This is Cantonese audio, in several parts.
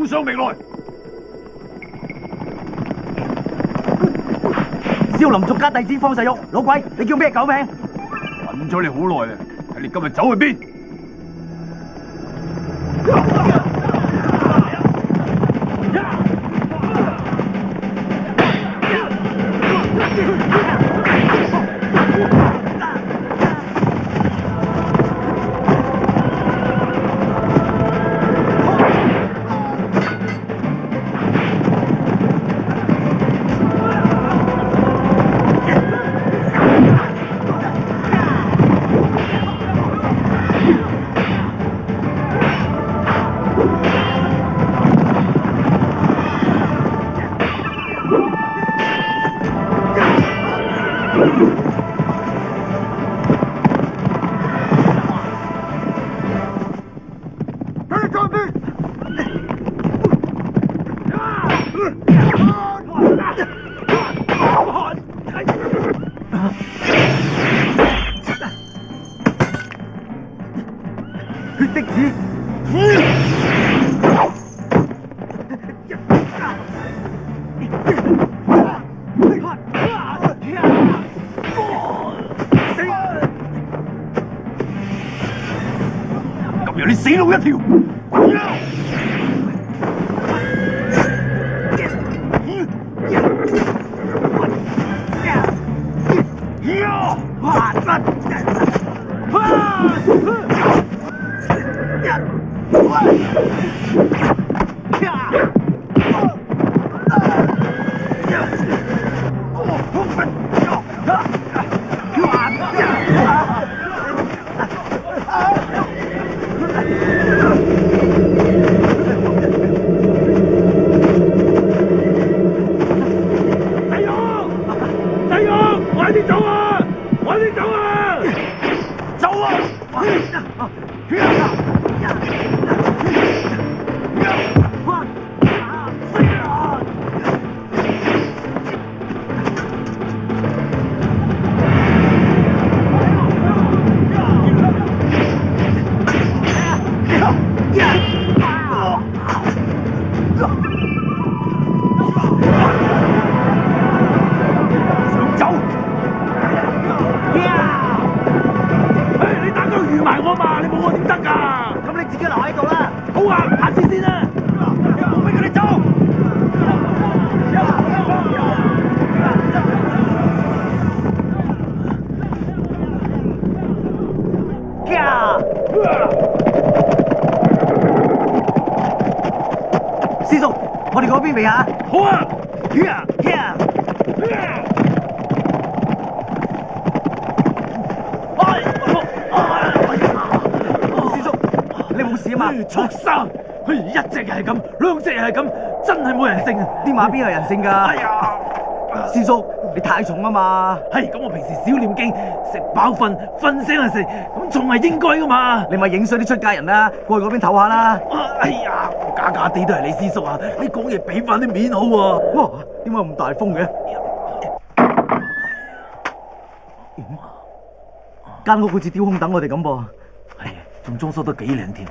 早上明來。少林俗家弟子方世玉，老鬼，你叫咩狗名？等咗你好耐啦，睇你今日走去邊？今日你死路一條！師叔，我哋嗰邊未啊？好啊！師叔，你冇事啊嘛？畜生！一隻又係咁，兩隻又係咁，真係冇人性啊！啲馬邊有人性㗎？哎呀！師叔，你太重啊嘛！係咁，我平時少念經，食飽瞓，瞓醒就食，咁仲係應該噶嘛？你咪影衰啲出家人啦，過去嗰邊唞下啦！哎呀，假假地都係你師叔啊！你講嘢俾翻啲面好喎！哇，點解咁大風嘅？間屋好似雕空等我哋咁噃，係啊，仲裝修得幾靚添。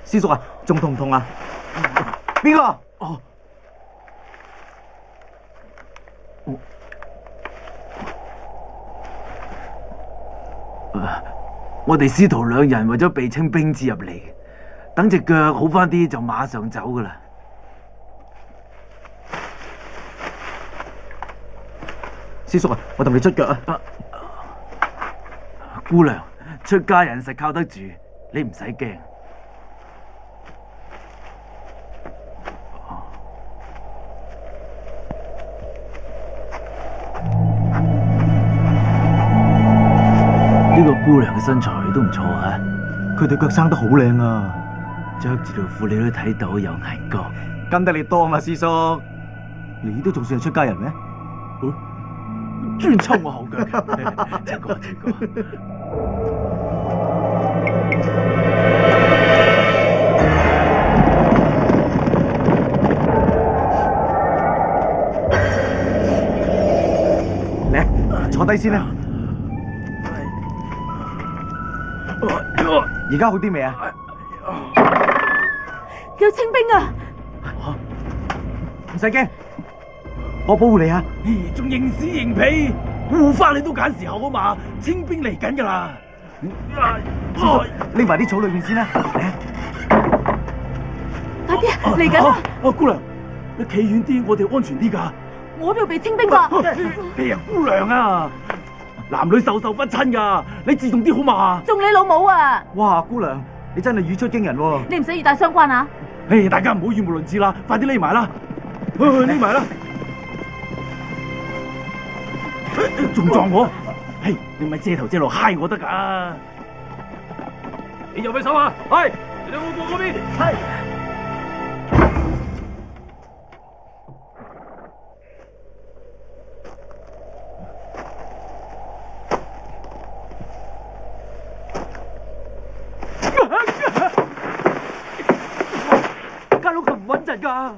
師叔啊，仲痛唔痛啊？邊個？我哋師徒兩人為咗避清兵至入嚟，等隻腳好翻啲就馬上走噶啦。師叔啊，我同你出腳啊！姑娘，出家人實靠得住，你唔使驚。呢個姑娘嘅身材都唔錯啊！佢對腳生得好靚啊，着住條褲你都睇到有眼角。跟得你多嘛，師叔？你都仲算係出家人咩？專抽我後腳嘅，這個。嚟，坐低先啦。而家好啲未啊？有清兵啊！唔使驚，我保護你啊！咦，仲認屎認屁，護花你都揀時候啊嘛，清兵嚟緊噶啦。匿埋啲草裏面先啦。嚟啊！快啲啊，嚟緊啊！姑娘，你企遠啲，我哋安全啲噶。我都要被清兵㗎。哎呀，姑娘啊，男女授受不親噶，你自動啲好嘛？中你老母啊！哇，姑娘，你真係語出驚人喎！你唔使語帶相關啊！唉，大家唔好語無倫次啦，快啲匿埋啦！匿埋啦！仲撞我？嘿，你咪借頭借路揩我得噶！你右邊手啊！係，你兩個過嗰邊。係。間屋咁唔穩陣㗎。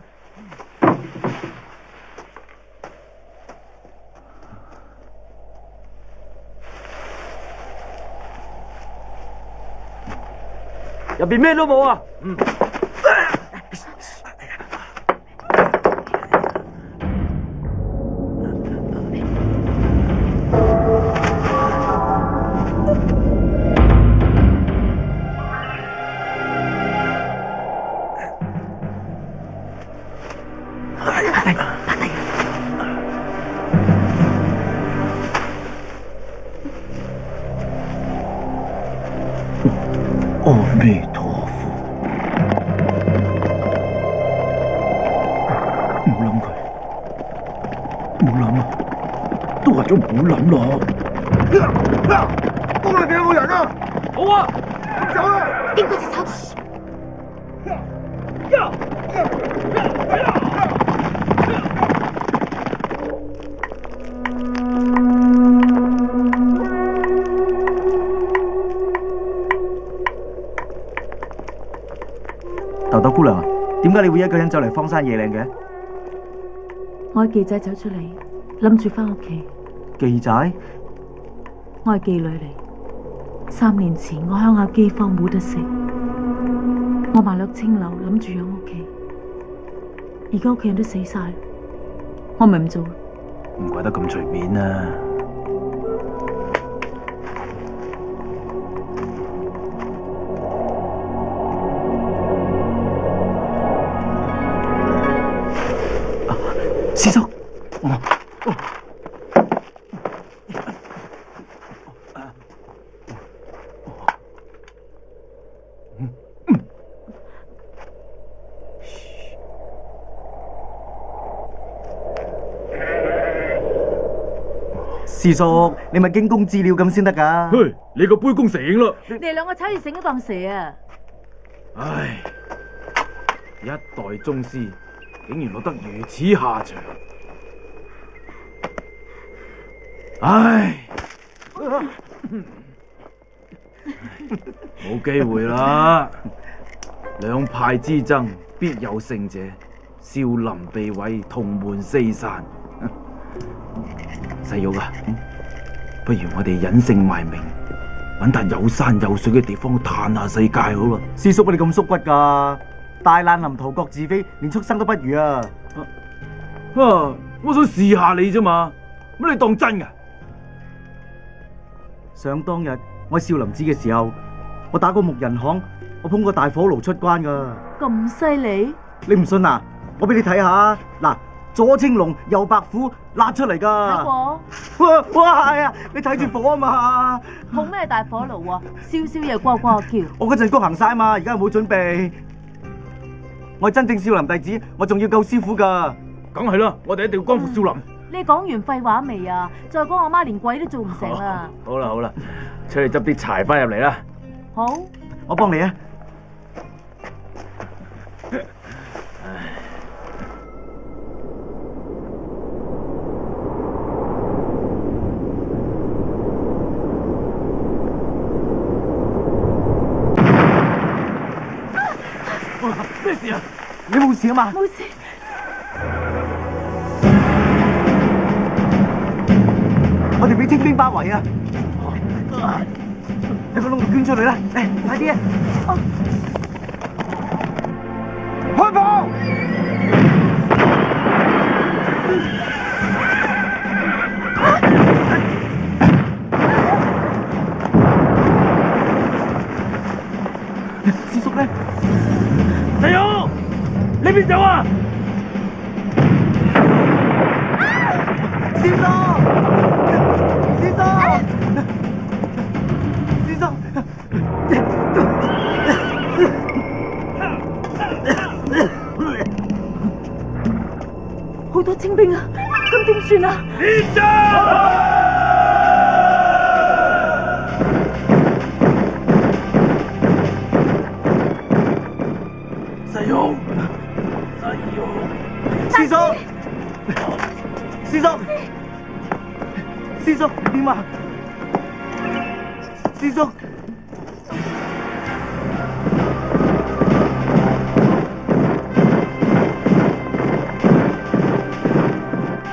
入邊咩都冇啊！阿彌陀佛，冇諗佢，冇諗啊，都話咗唔好諗咯。屋裏邊有冇人啊？好啊，走啦！邊個隻手？豆豆姑娘，點解你會一個人走嚟荒山野嶺嘅？我係記仔走出嚟，諗住翻屋企。記仔？我係妓女嚟。3年前我鄉下饑荒冇得食，我賣落青樓諗住養屋企。而家屋企人都死晒，我咪唔做。唔怪得咁隨便啊！師叔，師叔，你咪驚弓之鳥咁先得㗎。嘿，你個杯弓蛇影啦！你哋兩個踩住繩都當蛇啊！唉，一代宗師竟然落得如此下場，唉，冇機會啦！兩派之爭必有勝者，少林被毀，同門四散。細玉啊，不如我哋隱姓埋名，揾笪有山有水嘅地方嘆下世界好啦。師叔，你咁縮骨㗎？大難臨頭各自飛，連畜生都不如啊！我想試下你啫嘛，乜你當真㗎？想當日我喺少林寺嘅時候，我打過木人巷，我捧過大火爐出關㗎。咁犀利？你唔信啊？我俾你睇下，嗱，左青龍，右白虎，辣出嚟㗎。睇過。哇，係啊！你睇住火啊嘛。捧咩大火爐啊？燒燒嘢呱呱叫。我嗰陣谷行晒嘛，而家冇準備。我係真正少林弟子，我仲要救師傅㗎。梗係啦，我哋一定要光復少林。你講完廢話未啊？再講我媽連鬼都做唔成啊！好啦好啦，出去執啲柴翻入嚟啦。好，我幫你啊！咩事啊？你冇事啊嘛？冇事。我哋俾清兵包圍啊！你個窿就捐出嚟啦！嚟，快啲啊！邊走啊？師叔，師叔，師叔，好多清兵啊！咁點算啊？連戰！細勇，細勇，師叔，師叔，師叔點啊？師叔。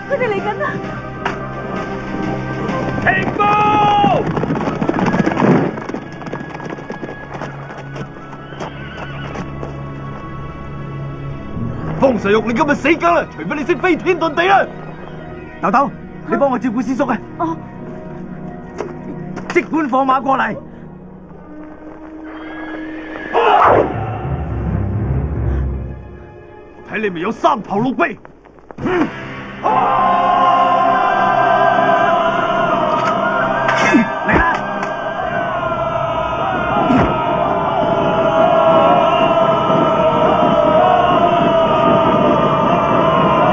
佢哋嚟緊啦！停步！方世玉，你今日死梗啦！除非你識飛天遁地啦！豆豆，你幫我照顧師叔啊！哦，即管放馬過嚟。睇你咪有三頭六臂。嚟啦！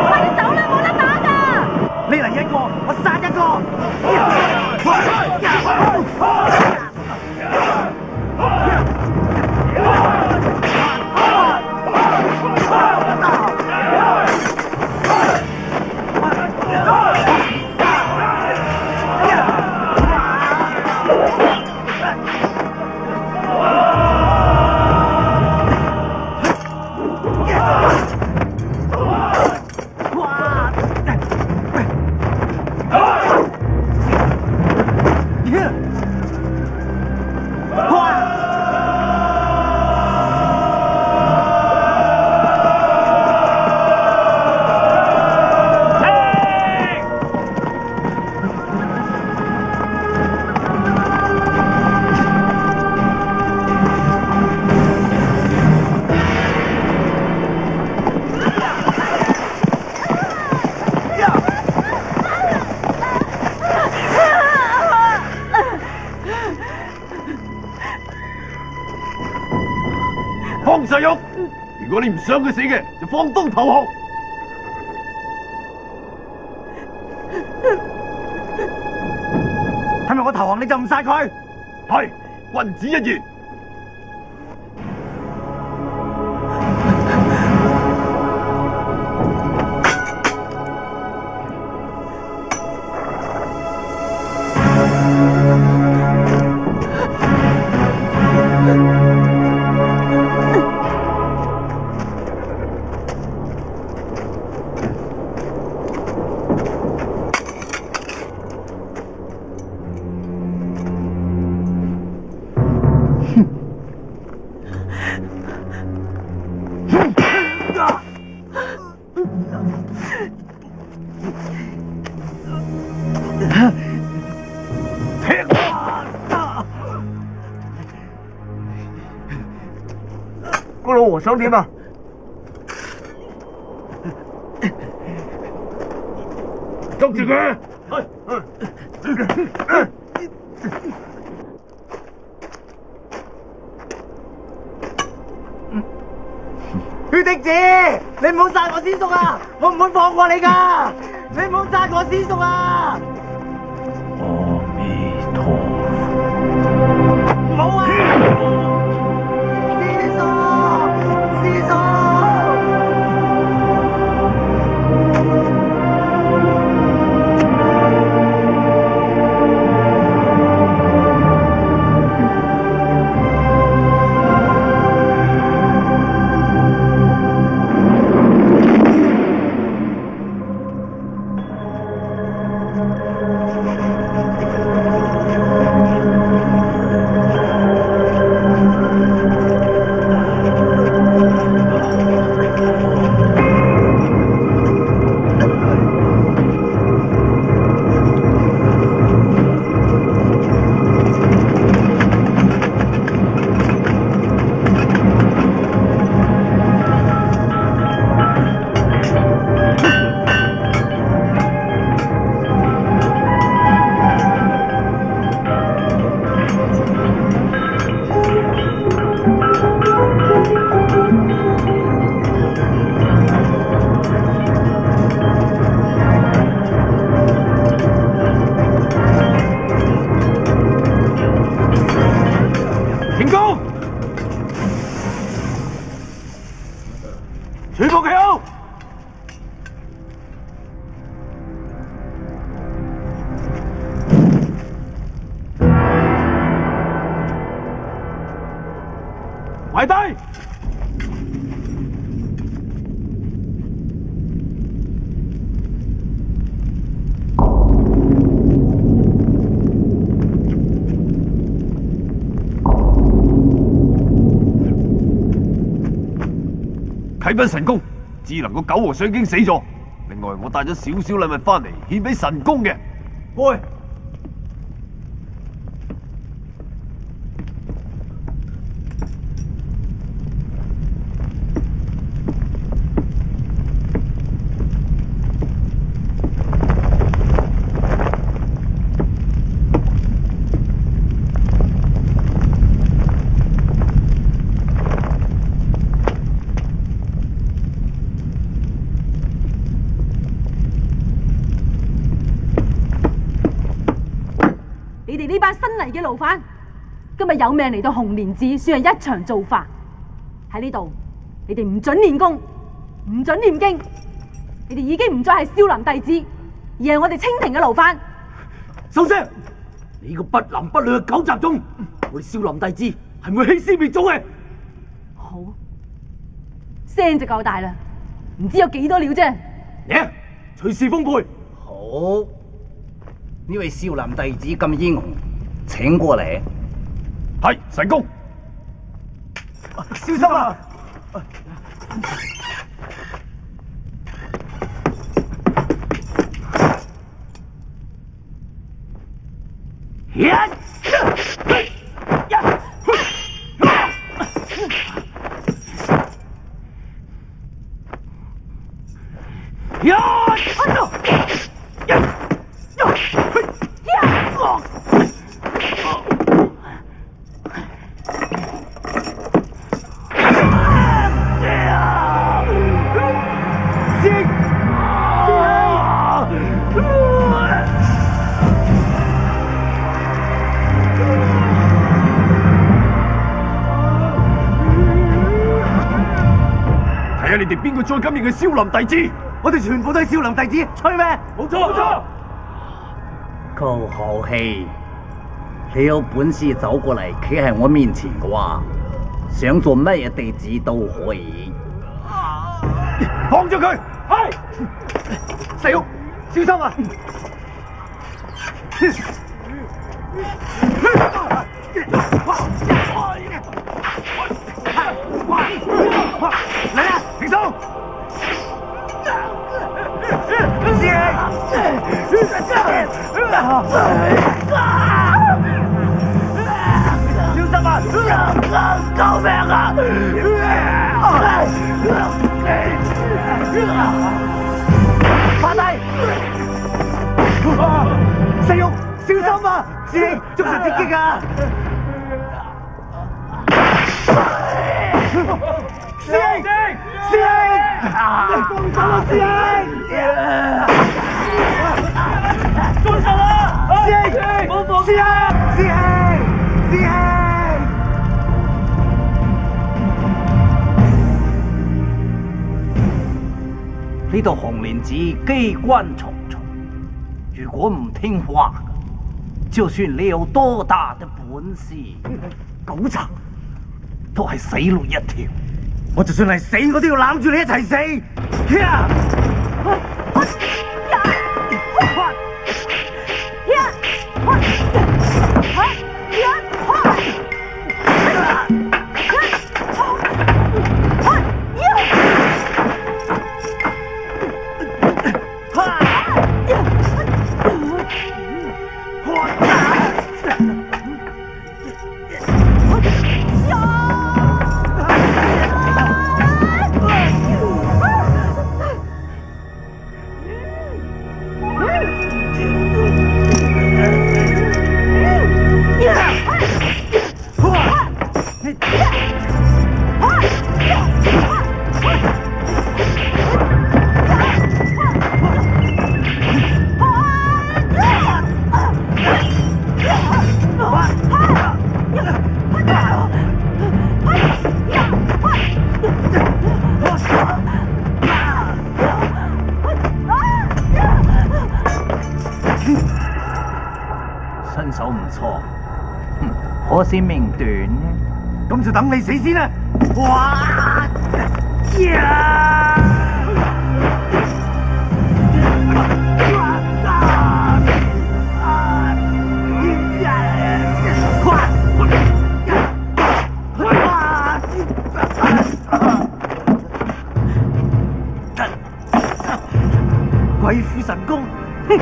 快啲走啦，冇得打㗎！你嚟一個，我殺一個。方世玉，如果你唔想佢死嘅，就放東投降。係咪我投降你就唔殺佢？係，君子一言。個老和尚點啊？捉住佢！血滴子，你唔好殺我師叔啊！我唔會放過你噶！你唔好殺我師叔啊！阿彌陀佛。唔好啊！師叔，師叔。全部企好。埋低。啟稟神功，智能個九和尚已經死咗。另外，我帶咗少少禮物翻嚟獻俾神功嘅。喂，你哋呢班新嚟嘅牢犯，今日有命嚟到紅蓮寺，算係一場造化。喺呢度，你哋唔准練功，唔准念經，你哋已經唔再係少林弟子，而係我哋清廷嘅牢犯。收聲！你個不倫不類嘅狗雜種，我哋少林弟子係唔會棄師滅祖嘅。好，聲就夠大啦，唔知有幾多料啫。嚟，隨時封配。好，呢位少林弟子咁英雄，請過嚟。係神功。小心啊！睇下你哋邊個再敢認係少林弟子？我哋全部都係少林弟子，吹咩？冇錯冇錯。夠豪氣！你有本事走過嚟企喺我面前嘅話，想做乜嘢弟子都可以。放咗佢！係。細玉，小心啊！嚟啊！停手！師兄，小心啊！救命啊！趴低！細玉，小心啊！師兄，捉實接擊啊！師兄，師兄，放手啦，師兄！放手啦，師兄！冇放，師兄，師兄，師兄！呢度紅蓮寺機關重重，如果唔聽話，就算你有多大的本事，狗賊都係死路一條。我就算係死，我都要攬住你一齊死。手唔錯，可惜命短呢。咁就等你死先啦！哇！呀！鬼斧神工，哼！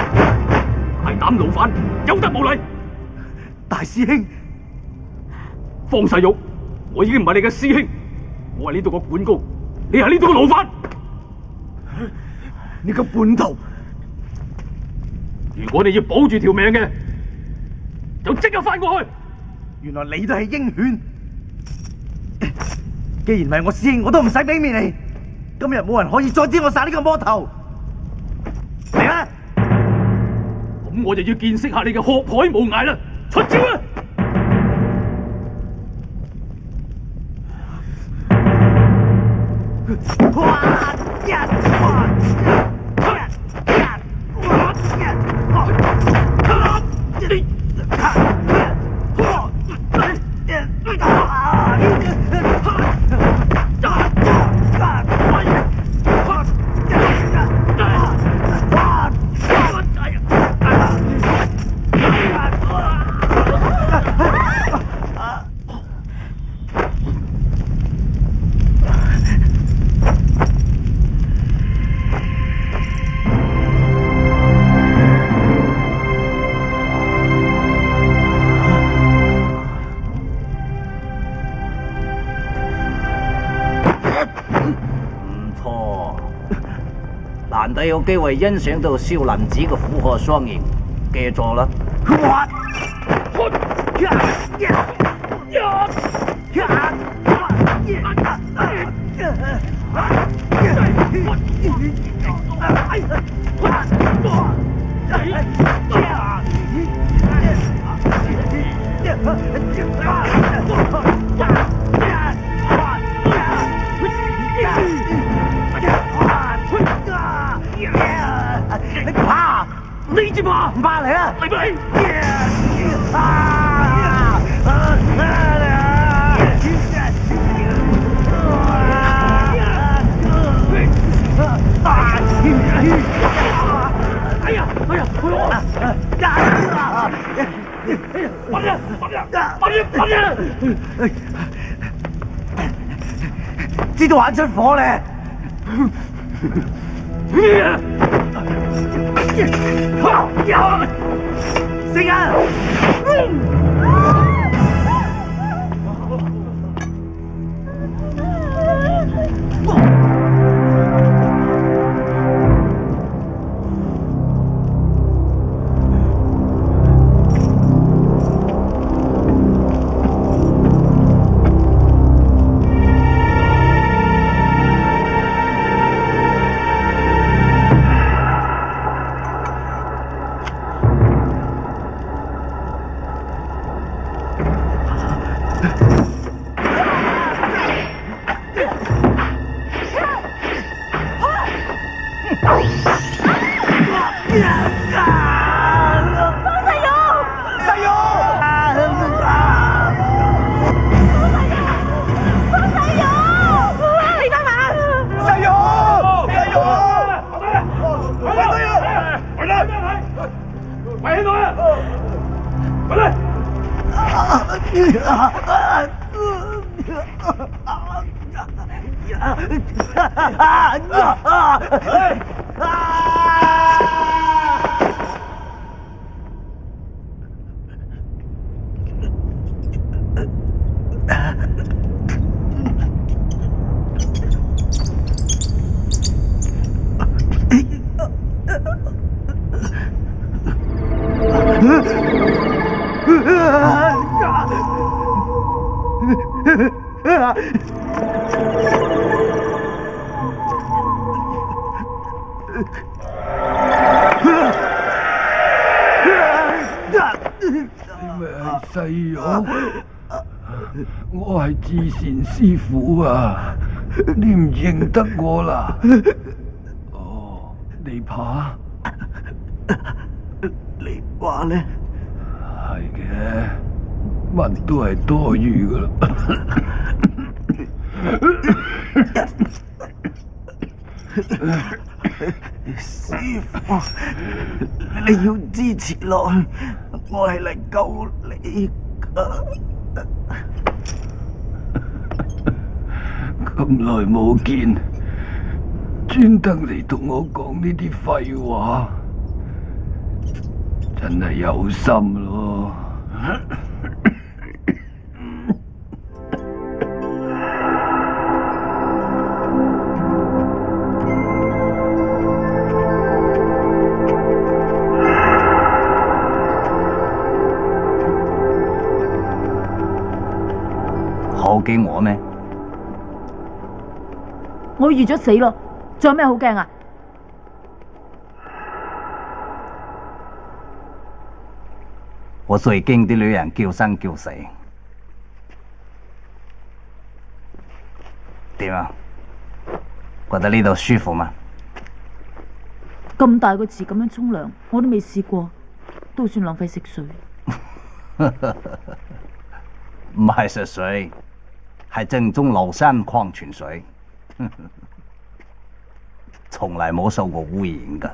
大膽勞犯，有得無禮！大師兄，方世玉，我已經唔係你嘅師兄，我係呢度個管工，你係呢度個勞犯。你個叛徒！如果你要保住條命嘅，就即刻翻過去。原來你都係鷹犬。既然唔係我師兄，我都唔使俾面你。今日冇人可以阻止我殺呢個魔頭。嚟啦！咁我就要見識下你嘅學海無涯啦！出招啦！難得有機會欣賞到少林寺嘅虎鶴雙形，記咗啦。你怕？你知怕？唔怕嚟啦！嚟咪！哎呀！知道玩出火咧！死啊！細玉，我係智善師傅啊！你唔認得我啦？哦，你怕？你話咧？係嘅，乜都係多餘噶啦。師傅，你要支持落去，我係嚟救你噶。咁耐冇見，專登嚟同我講呢啲廢話，真係有心咯。好驚我咩？我預咗死咯，仲有咩好驚啊？我最驚啲女人叫生叫死。點啊？覺得呢度舒服嗎？咁大個池咁樣沖涼，我都未試過，都算浪費食水。唔係食水，係正宗廬山礦泉水，從來冇受過污染㗎。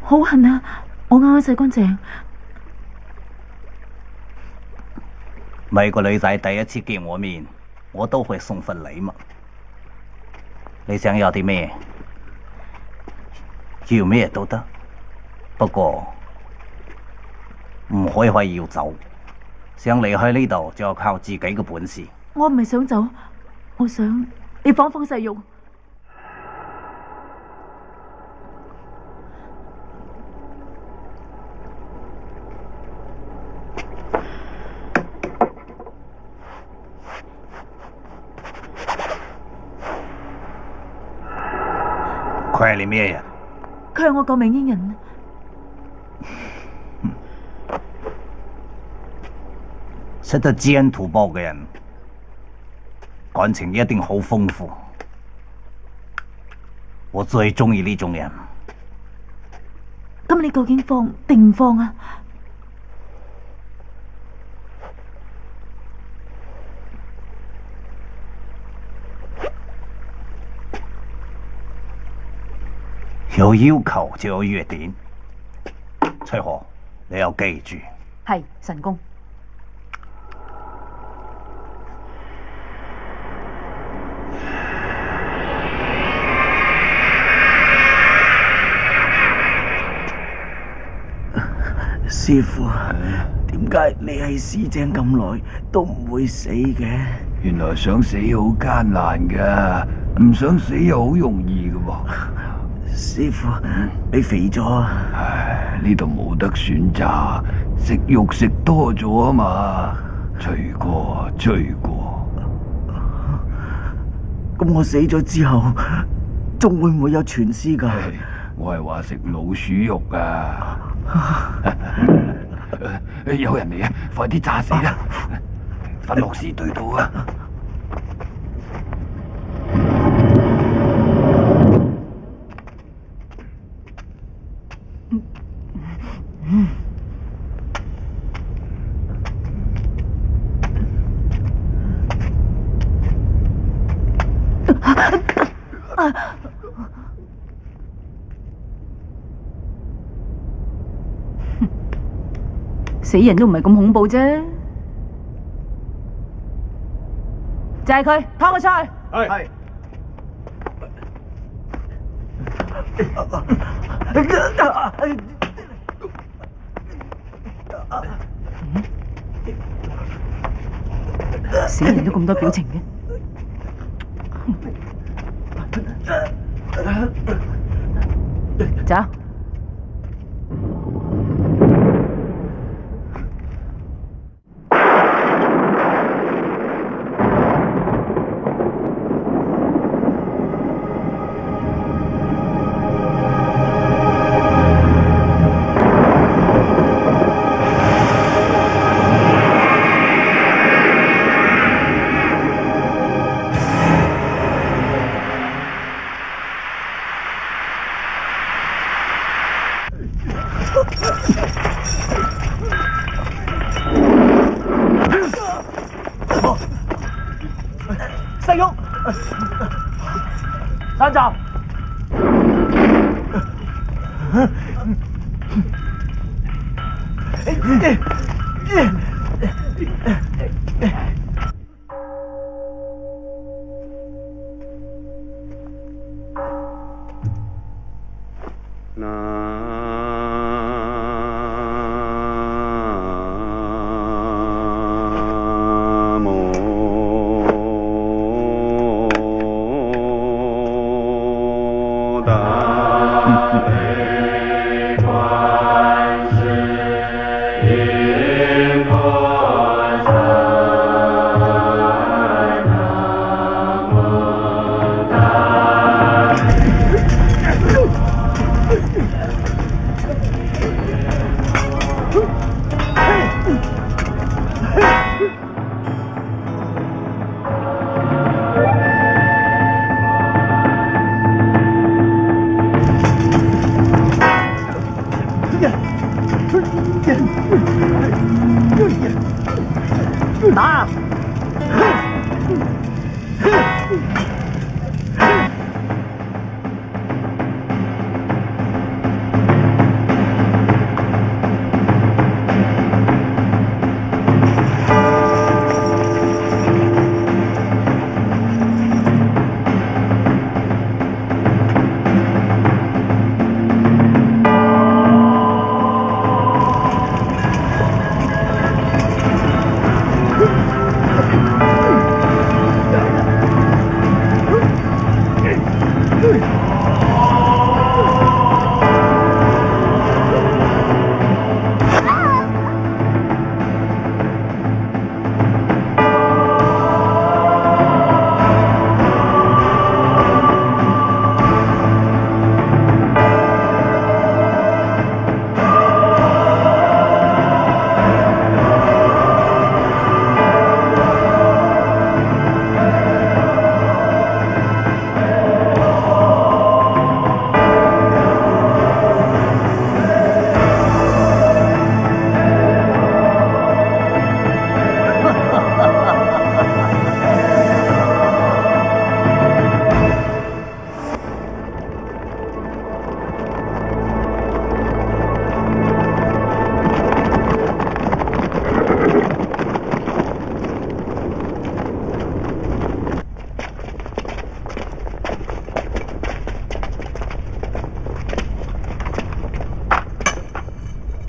好痕啊！我啱啱洗乾淨。每個女仔第一次見我面，我都會送份禮物。你想要啲咩？要咩都得，不過唔可以話要走。想離開呢度就要靠自己嘅本事。我唔係想走，我想你放放細肉。佢係你咩人？佢係我救命恩人。識得知恩圖報嘅人，感情一定好豐富。我最中意呢種人。咁你究竟放定唔放啊？有要求就有約定。翠荷，你要記住。係神公。師傅，點解你喺絲井咁耐都唔會死嘅？原來想死好艱難噶，唔想死又好容易噶喎。師傅，你肥咗啊？唉，呢度冇得選擇，食肉食多咗啊嘛。罪過罪過。咁我死咗之後，仲會唔會有全屍噶？我係話食老鼠肉啊！有人嚟啊！快啲炸死啦！瞓落屍堆度啊！死人都唔係咁恐怖啫，就係佢，拖佢出去。係。死人都咁多表情嘅。走。山站。打！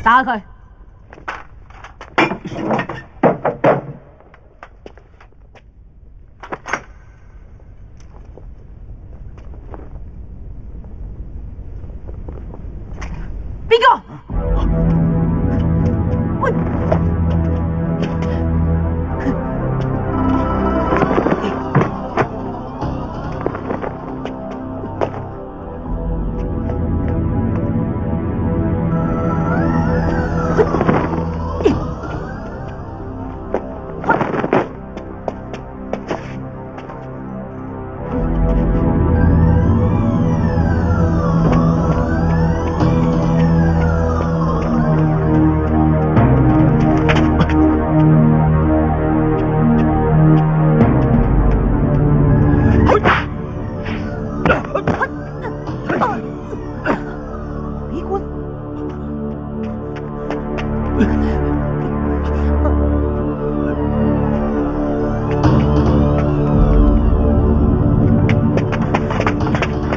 打佢！邊個？喂！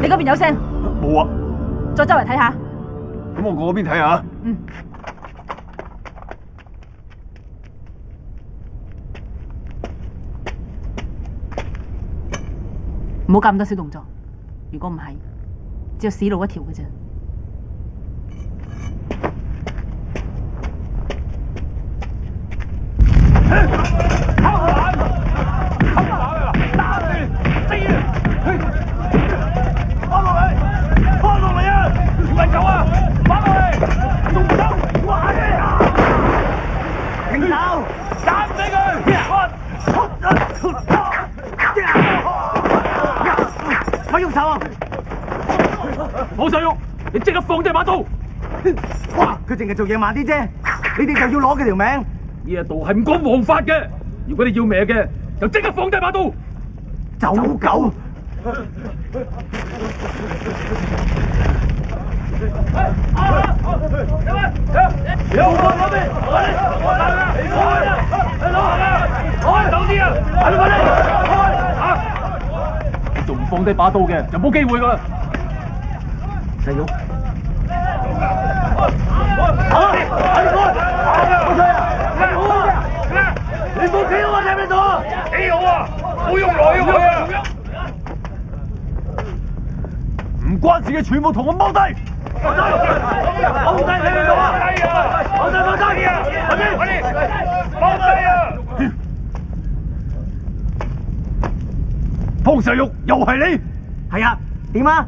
你嗰邊有聲？冇啊！再周圍睇下。咁我過嗰邊睇下。嗯。唔好咁多小動作，如果唔係，只有死路一條嘅啫。咪喐手啊！冇手喐，你即刻放低把刀！哇！佢淨係做嘢慢啲啫，你哋就要攞佢條命。呢一度係唔講王法嘅，如果你要命嘅，就即刻放低把刀。走狗！你仲唔放低把刀嘅，就冇機會噶啦！細玉，你冇企好啊！聽唔聽到？企好啊！冇用來用去啊！唔關事嘅，全部同我踎低！踎低！你邊度啊？踎低！踎低啊！快啲！踎低啊！方世玉，又係你？係啊，點啊？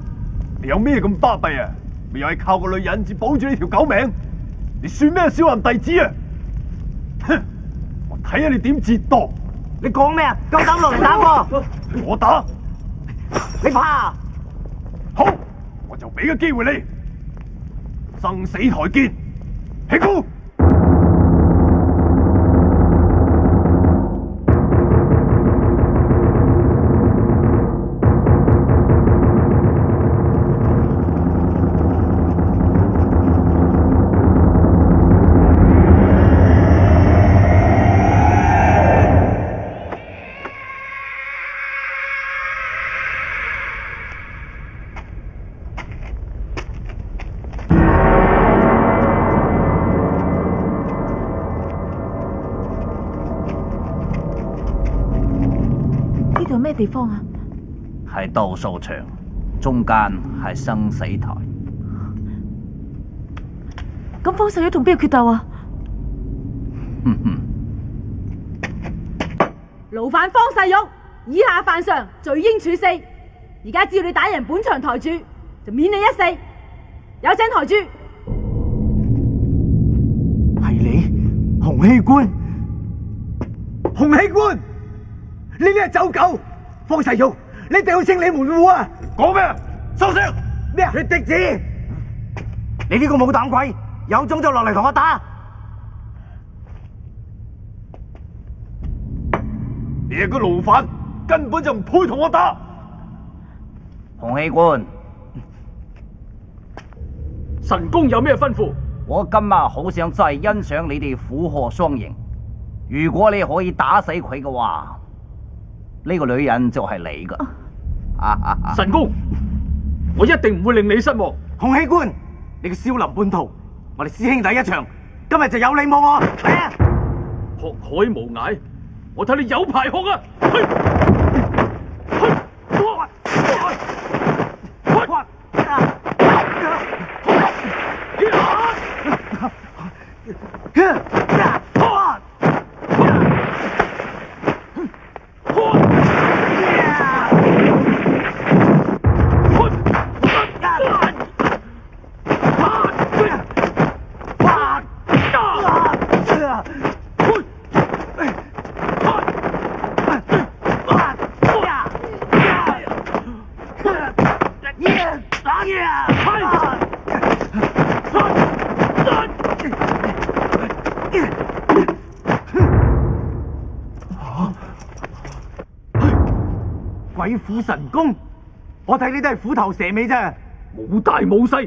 你有咩咁巴閉啊？咪又係靠個女人至保住呢條狗命？你算咩小人弟子啊？哼！我睇下你點折墮！你講咩啊？夠膽落嚟打我？我打？你怕啊？好，我就俾個機會你，生死台見，起鼓！呢度咩地方啊？係鬥數場，中間係生死台。咁方世玉同邊個決鬥啊？哼哼，勞煩方世玉，以下犯上，罪應處死。而家只要你打贏本場台主，就免你一死。有請台主。係你，洪熙官！洪熙官，你呢係走狗！方世玉，你一定要清理門戶啊！講咩？收聲！咩啊？你嫡子！你呢個冇膽鬼，有種就落嚟同我打！你係個奴犯，根本就唔配同我打！洪熙官，神公有咩吩咐？我今日好想再欣賞你哋虎鶴雙形。如果你可以打死佢嘅話，呢個女人就係你噶。神公，我一定唔會令你失望。洪熙官，你個少林叛徒，我哋師兄弟一場，今日就有你冇我。嚟啊！學海無涯，我睇你有排學啊！鬼斧神工，我睇你都係虎頭蛇尾啫。冇大冇細，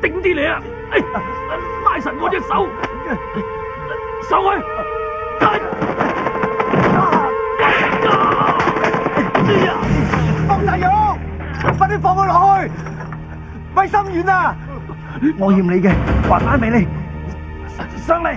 頂啲你啊！拉實我隻手，收去！方大勇，快啲放我落去！咪心軟啊！我欠你嘅，還翻俾你。上嚟！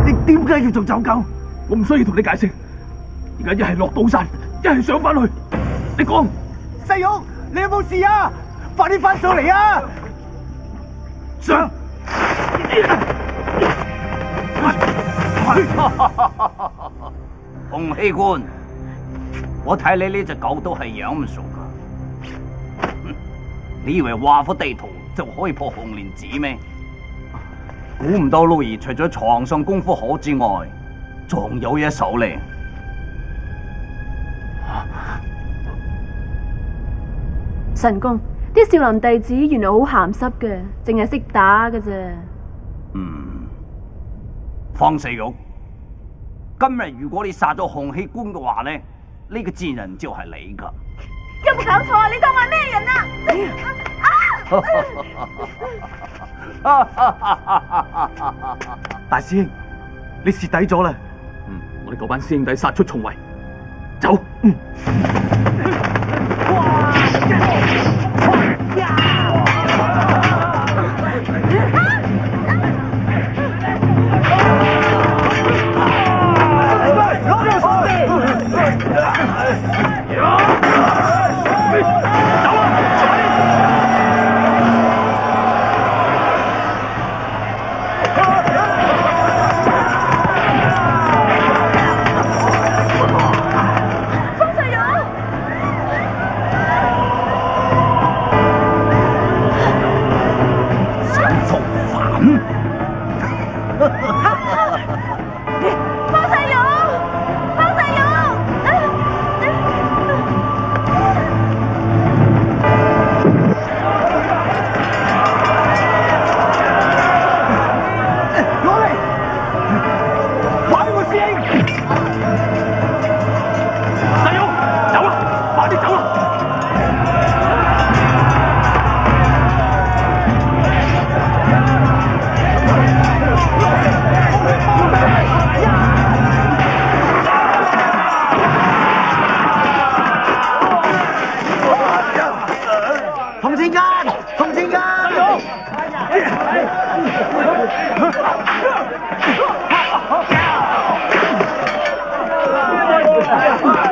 你點解要做走狗？我唔需要同你解釋。而家一係落刀山，一係上翻去。你講，細玉，你有冇事啊？快啲翻上嚟啊！上！洪熙官，我睇你呢隻狗都係養唔熟噶。你以為畫幅地圖就可以破紅蓮寺咩？估唔到老兒除咗床上功夫好之外，仲有一手咧。神公，啲少林弟子原來好鹹濕嘅，淨係識打嘅啫。方世玉，今日如果你殺咗洪熙官嘅話呢，呢個賤人就係你噶。有冇搞錯啊？你當我係咩人啊？大師兄，你蝕底咗啦！我哋嗰班師兄弟殺出重圍，走！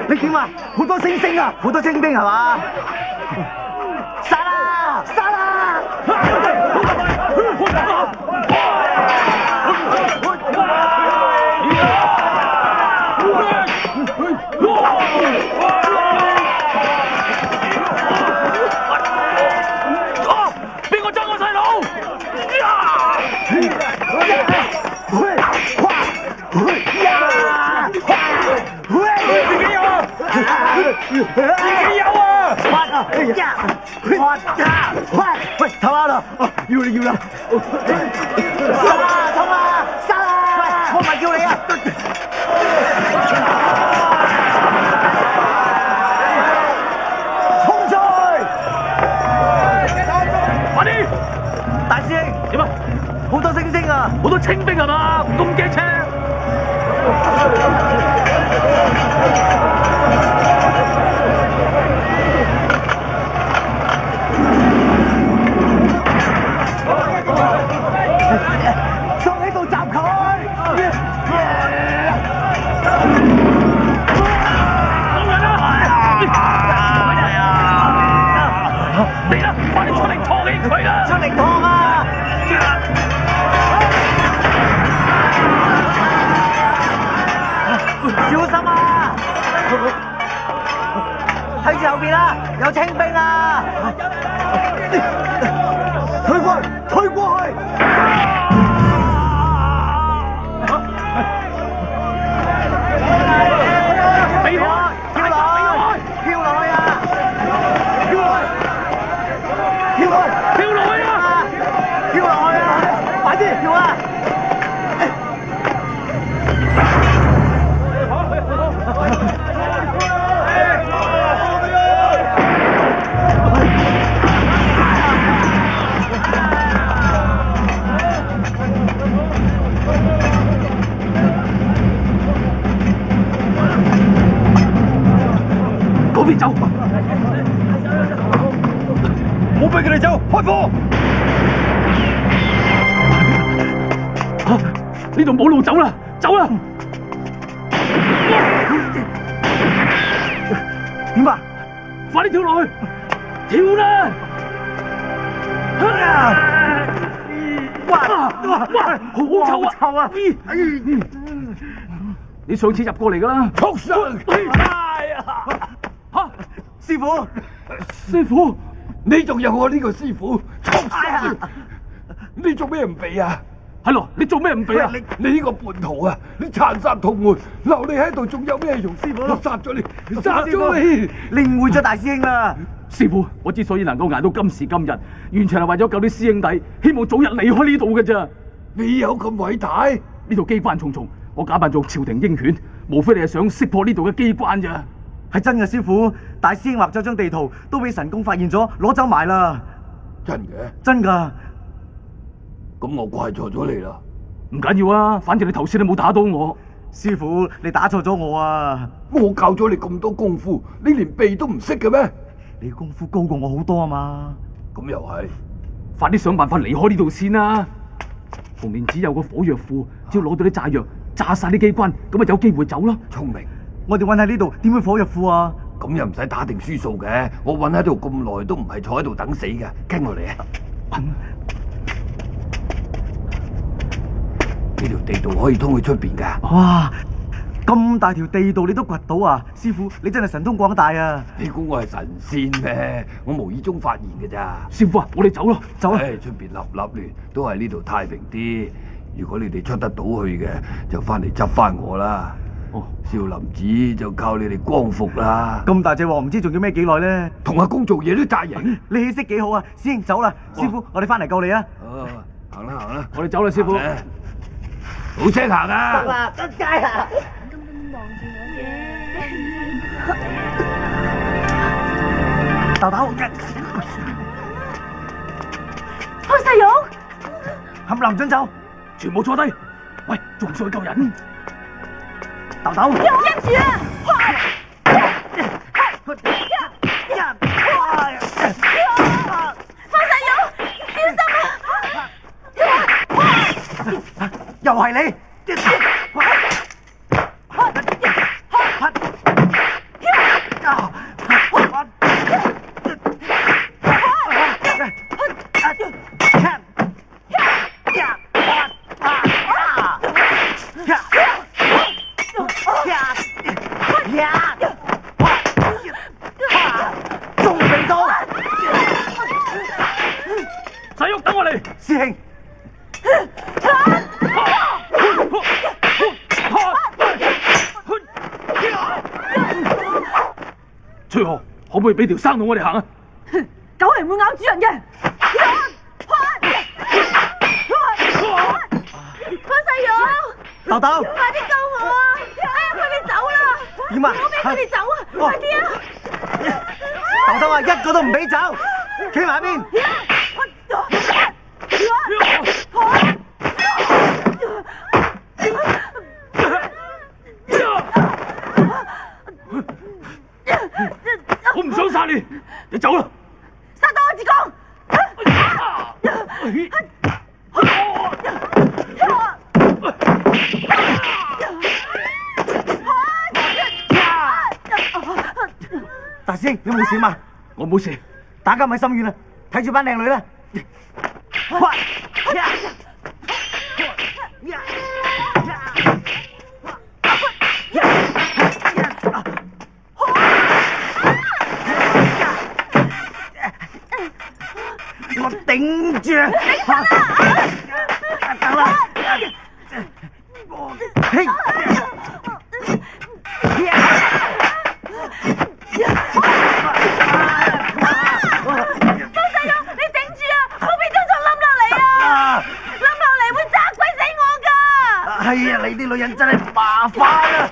你點啊？好多星星啊，好多精兵係嘛？殺啦！殺啦！邊個爭我細佬？自己有啊！喂，唞下啦，要啦要啦，殺啦，衝啊，殺啦！喂，我唔係叫你啊！衝出去！快啲！大師兄，點啊？好多星星啊！好多清兵係嘛？咁驚青？裝喺度襲佢！冇人啊！嚟啦！快啲出嚟拖起佢啦！出嚟拖啊！小心啊！避開！跳落去啊！跳落去！跳落去啊！跳落去啊！快啲跳啊！嗰邊走，唔好俾佢哋走，開火！呢度冇路走啦，走啦！點啊？快啲跳落去，跳啦！哇！好臭啊！臭啊！你上次入過嚟噶啦，畜生！吓，師傅，師傅，你仲有我呢個師傅，畜生！你做咩唔避啊？係咯，你做咩唔俾啊？你呢個叛徒啊！你殘殺同門，留你喺度仲有咩用？師傅，我殺咗你，殺咗你！你誤會咗大師兄啦！師傅，我之所以能夠捱到今時今日，完全係為咗救啲師兄弟，希望早日離開呢度嘅咋。你有咁偉大？呢度機關重重，我假扮做朝廷鷹犬，無非你係想識破呢度嘅機關咋。係真嘅，師傅，大師兄畫咗張地圖，都俾神功發現咗，攞走埋啦。真嘅？真㗎。咁我怪錯咗你啦。唔緊要啊，反正你頭先都冇打到我。師傅，你打錯咗我啊！我教咗你咁多功夫，你連避都唔識嘅咩？你功夫高過我好多啊嘛。咁又係。快啲想辦法離開呢度先啦！紅蓮寺有個火藥庫，只要攞到啲炸藥，炸晒啲機關，咁咪有機會走咯。聰明。我哋韞喺呢度，點會火藥庫啊？咁又唔使打定輸數嘅，我韞喺度咁耐都唔係坐喺度等死嘅，跟我嚟啊！呢條地道可以通去出邊噶。哇！咁大條地道你都掘到啊！師傅，你真係神通廣大啊！你估我係神仙咩？我無意中發現嘅咋。師傅啊，我哋走咯，走啊！出邊立立亂，都係呢度太平啲。如果你哋出得到去嘅，就翻嚟執翻我啦。哦，少林寺就靠你哋光復啦。咁大隻鑊，唔知仲要孭幾耐咧？同阿公做嘢都詐型。你氣色幾好啊！師兄走啦，師傅，我哋翻嚟救你啊！行啦行啦，我哋走啦，師傅。好聲行啊！得啦，出街啊！豆豆，潘世勇，冚林準走，全部坐低。喂，仲唔上去救人？豆豆，忍住啊！潘世勇，小心啊！又係你！仲未到，使喐，等我嚟，師兄。翠荷，可唔可以俾條生路我哋行啊？狗係唔會咬主人嘅。潘世勇，豆豆，快啲救我啊！哎呀，佢哋走啦！點啊？唔好俾佢哋走啊！快啲啊！豆豆啊，一個都唔俾走，企埋一邊。我唔想殺你，你走啦！殺到我自講。大師兄，有冇事嘛？我冇事，打交咪心軟啦，睇住班靚女啦。我頂住！係啊，你啲女人真係麻煩啊！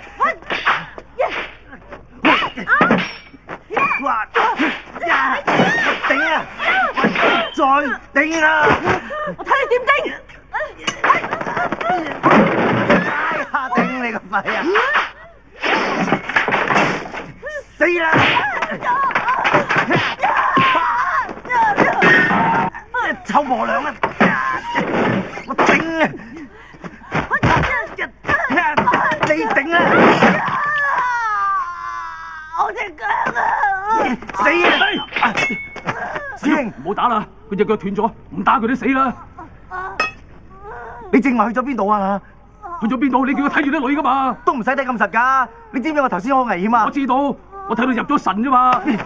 哇！頂啊！再頂啊！我睇你點頂！哎呀，頂你個肺啊！死啦！臭婆娘啊！我頂啊！你頂啊！我隻腳啊！死啊！師兄，唔好打啦，佢隻腳斷咗，唔打佢都死啦。你正話去咗邊度啊？去咗邊度？你叫佢睇住啲女噶嘛？都唔使睇咁實㗎。你知唔知我頭先好危險啊？我知道，我睇到入咗神啫嘛。救命啊！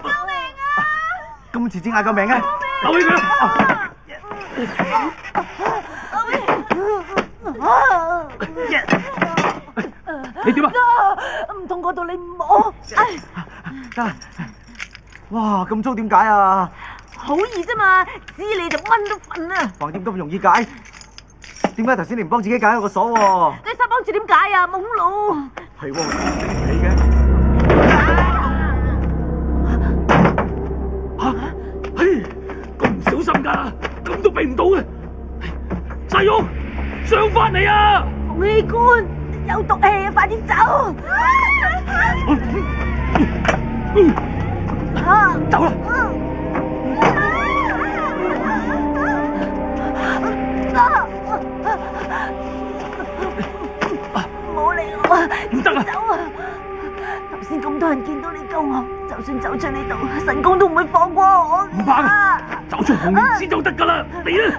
咁遲先嗌救命啊！救起佢啦！你點啊？唔痛嗰度你唔好。得啦。哇，咁粗點解啊？好易啫嘛，知你就蚊都瞓啦。橫掂咁容易解，點解頭先你唔幫自己解開個鎖喎？你手幫住點解啊，懵佬？係喎，你嘅。嚇！嘿，咁唔小心㗎，咁都避唔到嘅。細玉，上翻嚟啊！洪氣官有毒氣啊，快啲走！走啦！唔好理我，唔得啊！走啊！頭先咁多人見到你救我，就算走出呢度，神功都唔會放過我。唔怕嘅，走出紅蓮寺就得㗎啦！嚟啦！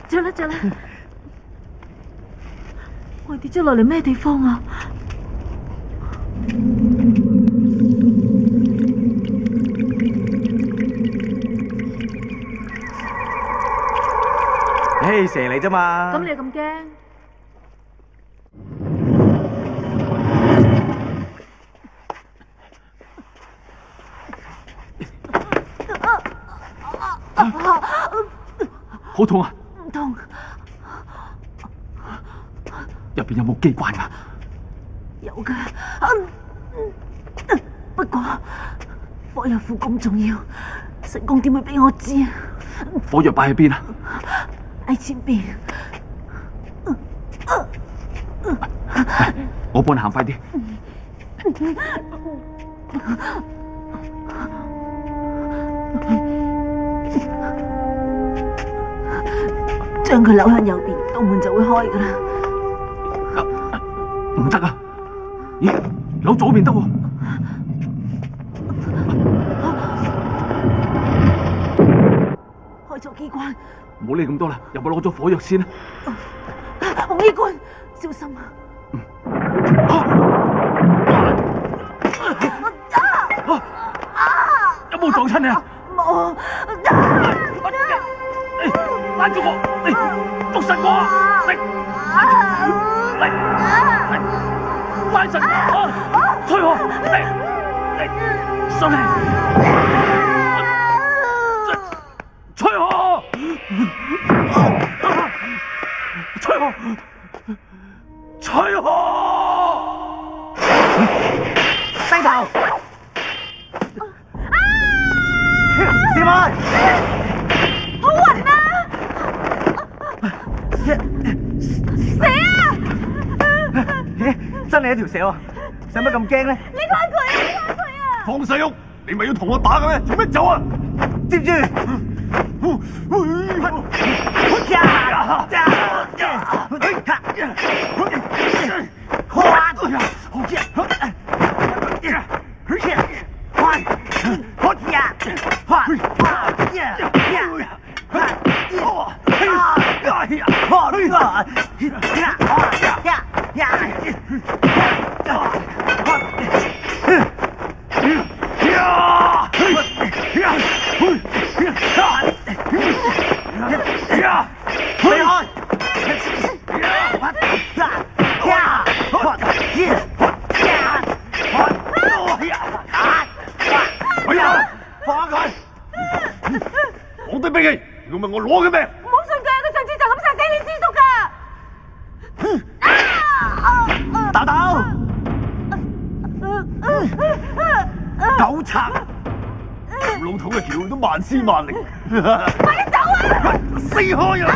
着啦着啦！我跌咗落嚟咩地方啊？唉，蛇嚟啫嘛。咁你又咁驚？好痛啊！唔痛。入邊有冇機關啊？有㗎。不過火藥庫咁重要，神功點會俾我知啊？火藥擺喺邊啊？喺前邊。我幫你行快啲。將佢扭向右邊，道門就會開㗎啦。唔得啊！咦，扭左邊得喎。開咗機關。唔好理咁多啦，入去攞咗火藥先啦。洪醫官，小心啊！有冇撞親你啊？冇。拉住我，嚟捉實我啊！嚟，拉實我，推我，嚟，上嚟，吹我，吹我，吹我，低頭，小妹，好暈啊！蛇啊！真係一條蛇喎，使乜咁驚咧？你關佢啊！你關佢啊！放細玉，你咪要同我打嘅咩？做咩走啊？接住！放開佢！放低兵器，如果唔係我攞佢命！唔好信佢啊！佢上次就咁殺死你師叔噶。豆豆，狗賊！老土嘅橋都萬絲萬靈，快啲走啊！死開啊！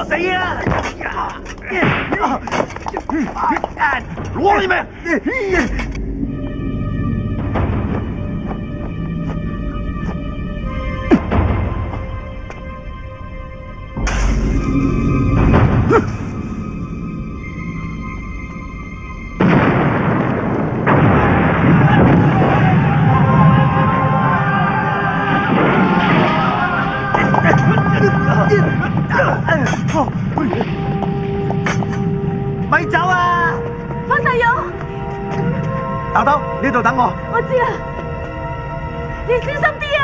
死啊！攞你命！咪走啊！方世勇，豆豆，呢度等我。我知啦，你小心啲啊！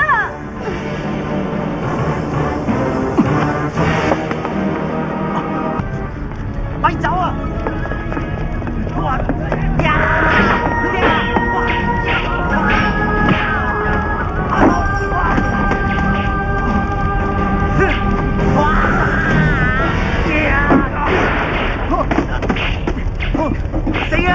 咪走啊！死啊！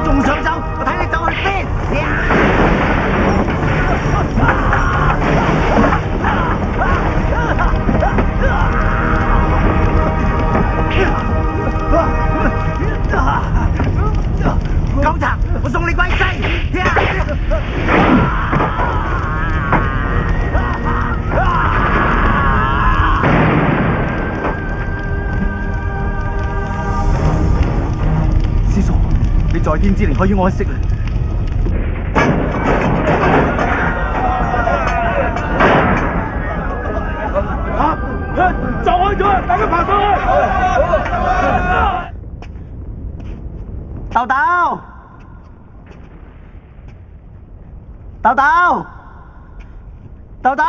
仲想走？我睇你走去邊？狗賊，我送你歸西！師叔，你在天之靈可以安息啦。就開咗，大家爬上去！豆豆，豆豆，豆豆，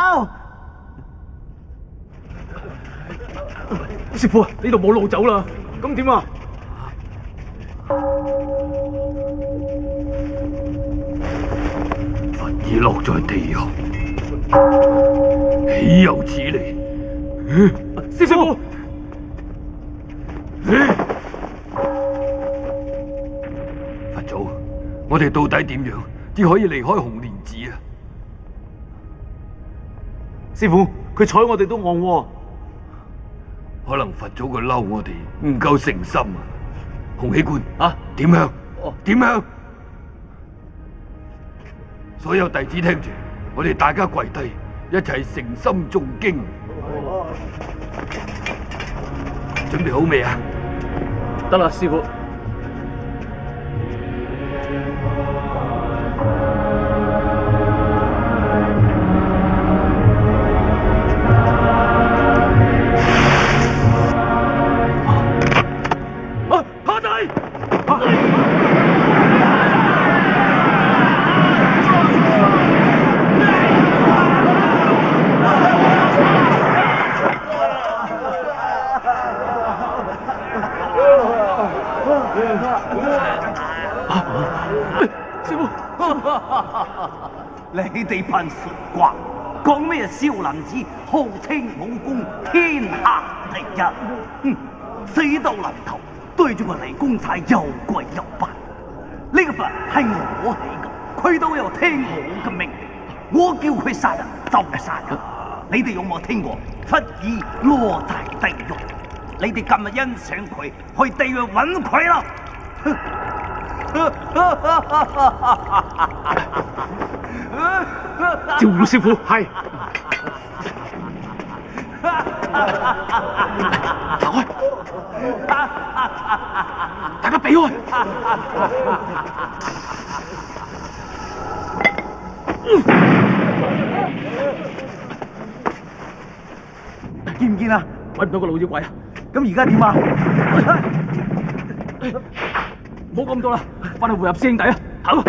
師傅，呢度冇路走啦，咁點啊？佛已落在地下，豈有此理！師傅，佛祖，我哋到底點樣至可以離開紅蓮寺啊？師傅，佢睬我哋都戇喎。可能佛祖佢嬲我哋唔夠誠心啊！洪喜官啊，點樣？哦點樣？所有弟子聽住，我哋大家跪低，一齊誠心誦經。準備好未啊？得啦，師傅。趴低！師傅，你哋班傻瓜，講咩少林寺號稱武功天下第一，死到臨頭對住個泥公仔又跪又拜。呢個佛係我起嘅，佢都有聽我嘅命令，我叫佢殺人就殺人。你哋有冇聽過佛已落在地獄？你哋今日欣賞佢，去地獄揾佢啦！趙師傅係。大家避開！見唔見啊？揾唔到個老妖怪啊！咁而家點啊？唔好講咁多啦，翻去會合師兄弟啊！走！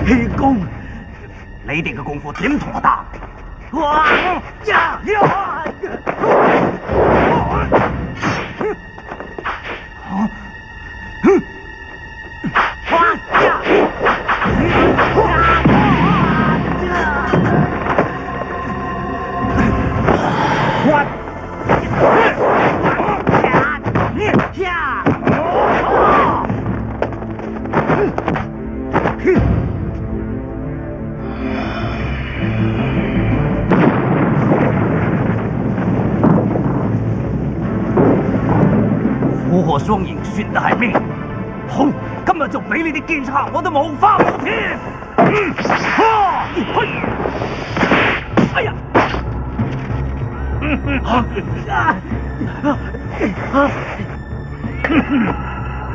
氣功，你哋嘅功夫點同我打？哇呀呀！虎鶴雙形說得係咩？好，今日就俾你哋見測我都無法無天。哎呀！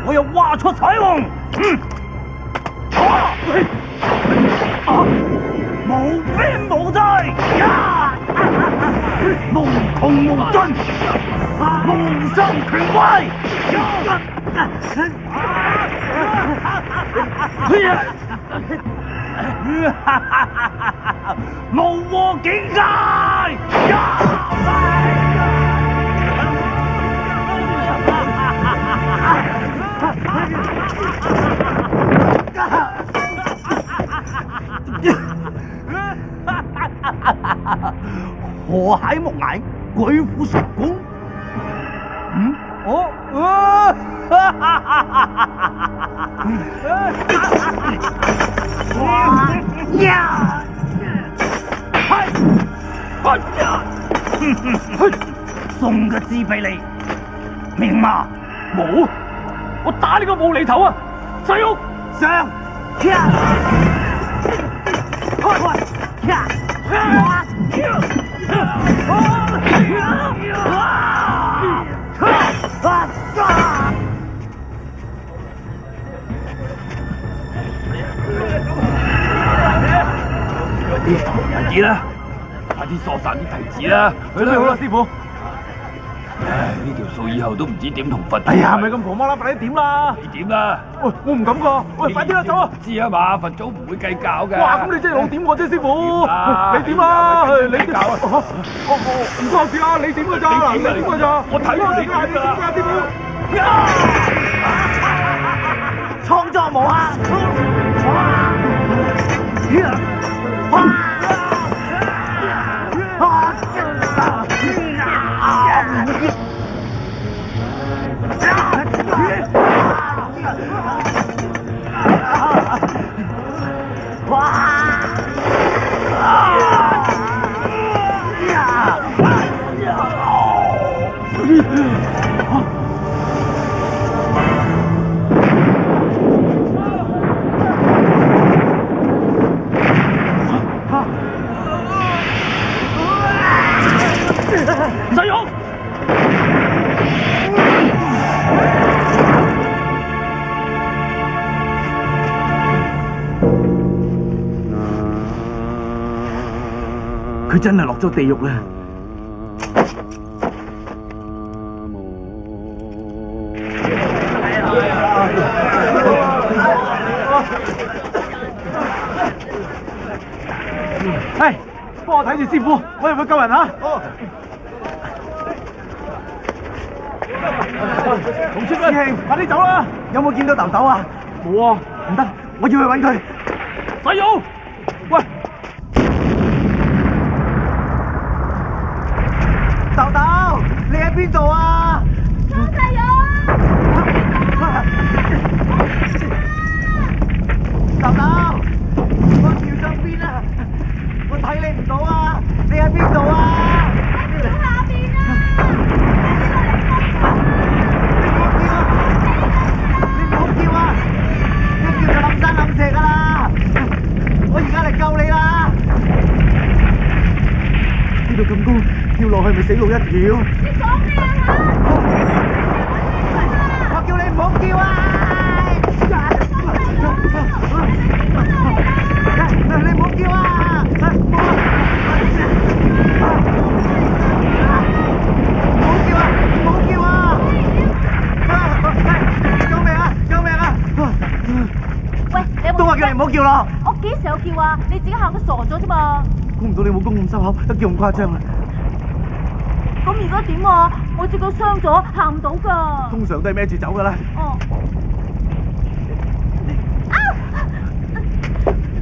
我又畫出彩虹。無邊無際，無窮無盡，無上權威。無和境界。河蟹木崖，鬼斧神工。送個字俾你，明嘛？冇，我打你個無厘頭啊！細屋上，日子啦，快啲疏散啲弟子啦！去啦好啦，師傅。唉，呢條數以後都唔知點同佛。哎呀，咪咁婆媽啦，快啲點啦！你點啦？喂，我唔敢㗎。喂，快啲啦，走啊！知啊嘛，佛祖唔會計較㗎。哇，咁你真係老點我啫，師傅。你點啊？你點啊？唔關我事啊！你點㗎咋？嗱，你點㗎咋？我睇你點㗎啦，師傅。創作無細勇，佢真係落咗地獄啦！係，幫我睇住師傅，我入去救人啊！師兄，快啲走啦！有冇見到豆豆啊？冇啊！唔得，我要去揾佢。細勇，喂！豆豆，你喺邊度啊？周細勇，豆豆，我跳上邊啊！我睇你唔到啊！你喺邊度啊？死路一條。你講咩啊？我叫你唔好叫啊！你唔好叫啊！唔好叫啊！唔好叫啊！救命啊！救命啊！喂，你有冇都話叫你唔好叫咯。我幾時有叫啊？你自己嚇到傻咗啫嘛！估唔到你武功咁深厚，得叫咁誇張啊！咁而家點啊？我隻腳傷咗，行唔到㗎。通常都係孭住走㗎啦。哦。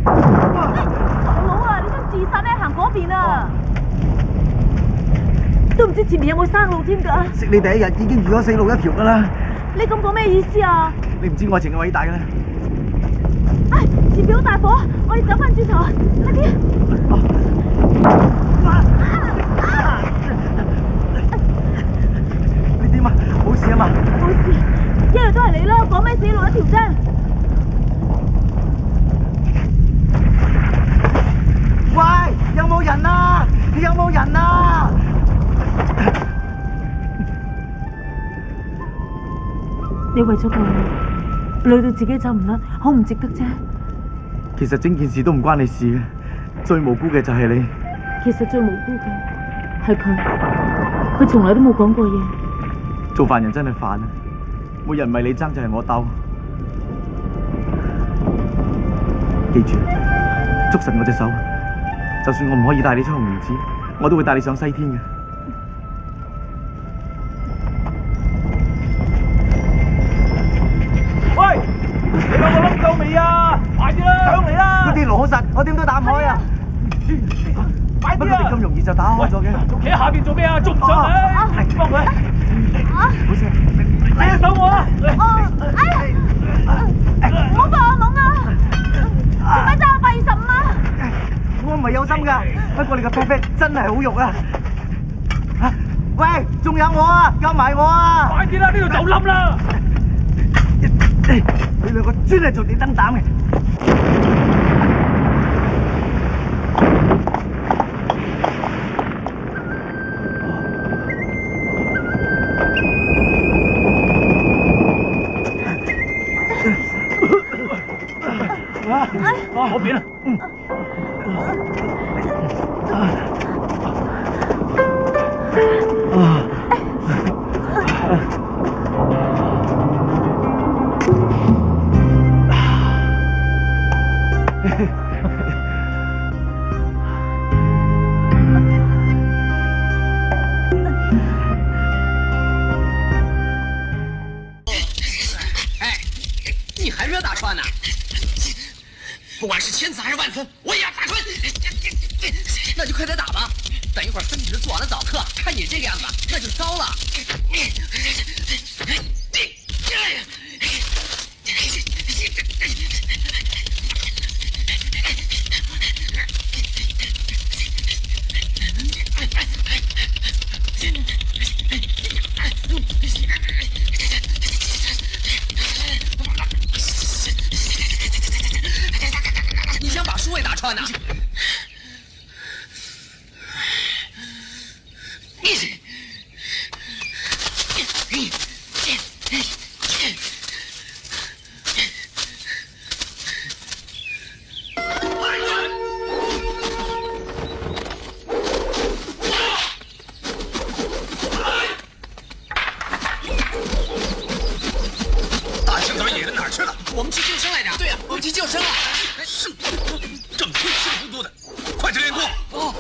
傻佬啊！你想自殺咩？行嗰邊啊！都唔知前面有冇生路添㗎。識你第一日已經預咗死路一條㗎啦。你咁講咩意思啊？你唔知愛情嘅偉大㗎啦。唉，前面好大火，我哋走翻轉頭，快啲！你點啊？冇事啊嘛？冇事，一樣都係你啦，講咩死路一條啫？喂，有冇人啊？有冇人啊？你為咗個累到自己走唔甩，好唔值得啫。其實整件事都唔關你事嘅，最無辜嘅就係你。其實最無辜嘅係佢，佢從來都冇講過嘢。做犯人真係煩啊！每日唔係你爭就係我鬥。記住，捉實我隻手，就算我唔可以帶你出紅蓮寺，我都會帶你上西天嘅。喂，你兩個冧夠未啊？快啲啦，上嚟啦！嗰啲攞實，我點都打唔開啊！快啲啊！咁容易就打開咗嘅？仲企喺下邊做咩啊？捉唔上嚟！幫佢！好事，俾隻手我啊！唔好放我懵啊！做咩爭我125啊？我唔係有心㗎，不過你個 pat pat 真係好肉啊！喂，仲有我啊，救埋我啊！快啲啦，呢度就冧啦！你兩個專係做電燈膽嘅。嗰邊啊！你还没有打穿呢？不管是千次还是万次，我也要打穿。那就快点打吧，等一会儿分值做完了早课，看你这个样子，那就糟了。你想把书也打穿呢？大清早野人哪儿去了？我们去救生来着。对呀，我们去救生了。是，整天稀里糊涂的，快点练功。哦。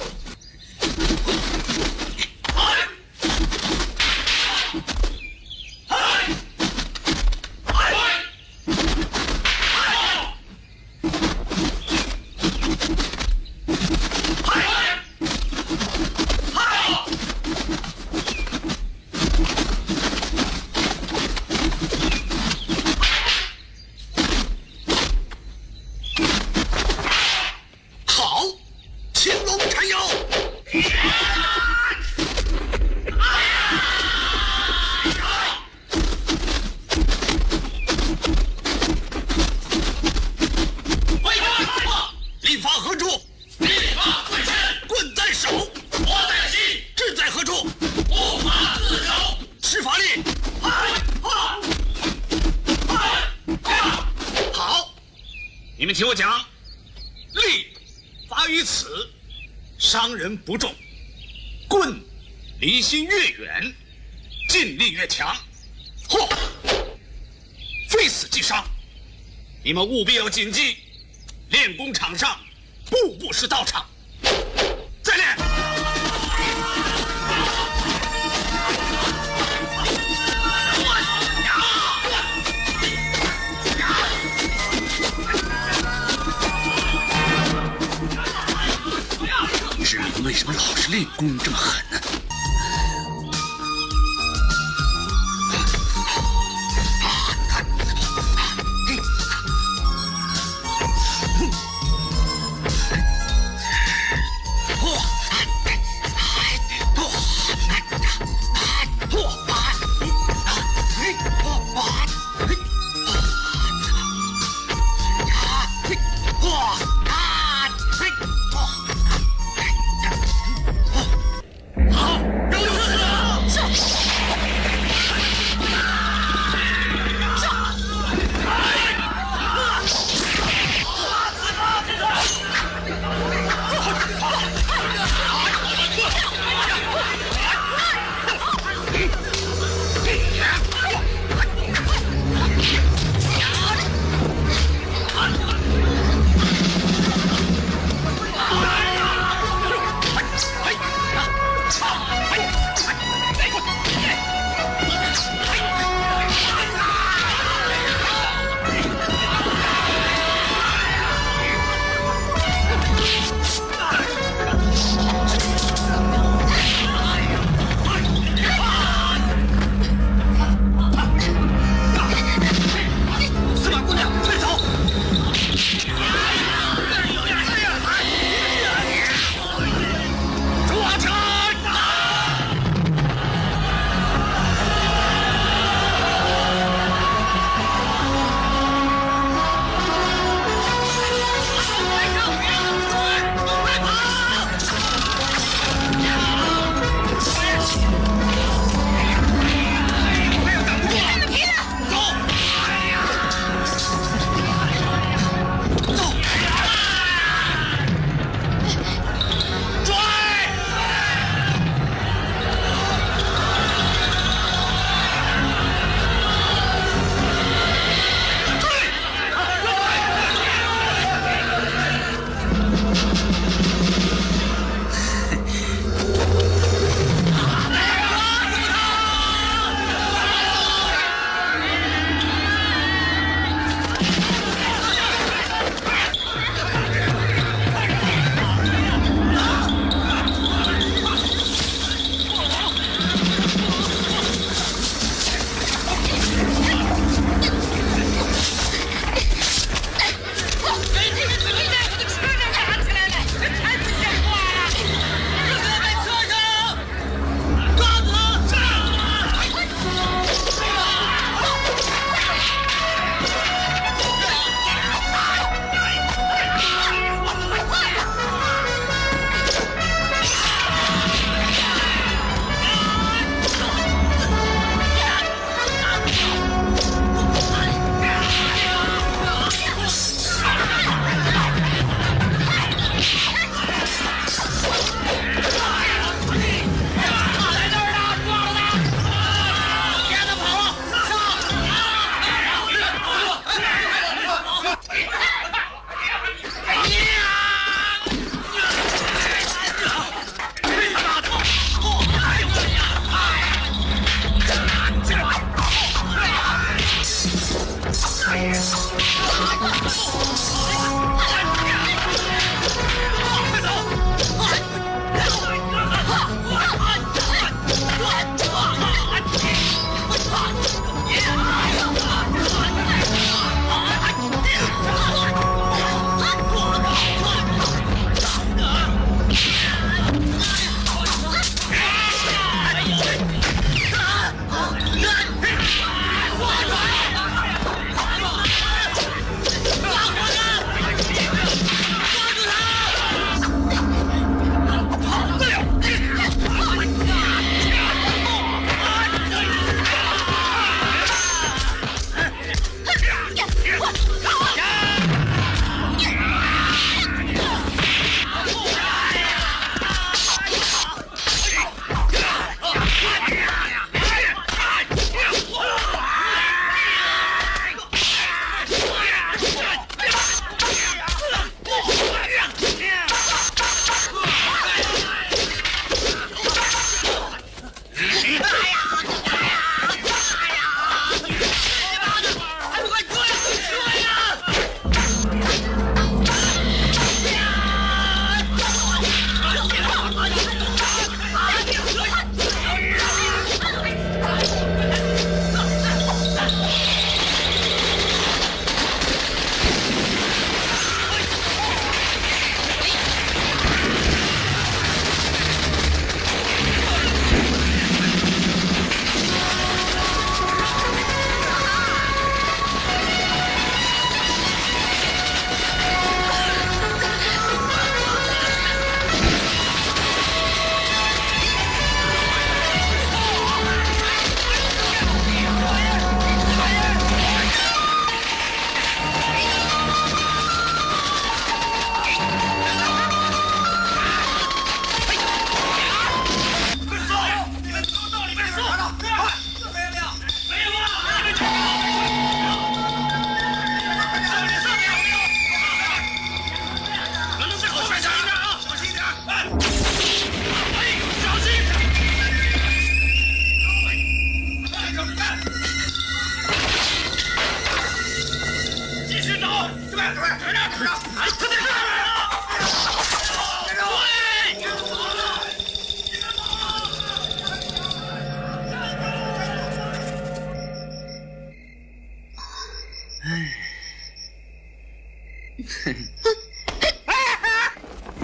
听我讲，力发于此，伤人不重；棍离心越远，劲力越强。嚯，非死即伤。你们务必要谨记，练功场上步步是道场。再练。志明为什么老是练功这么狠呢？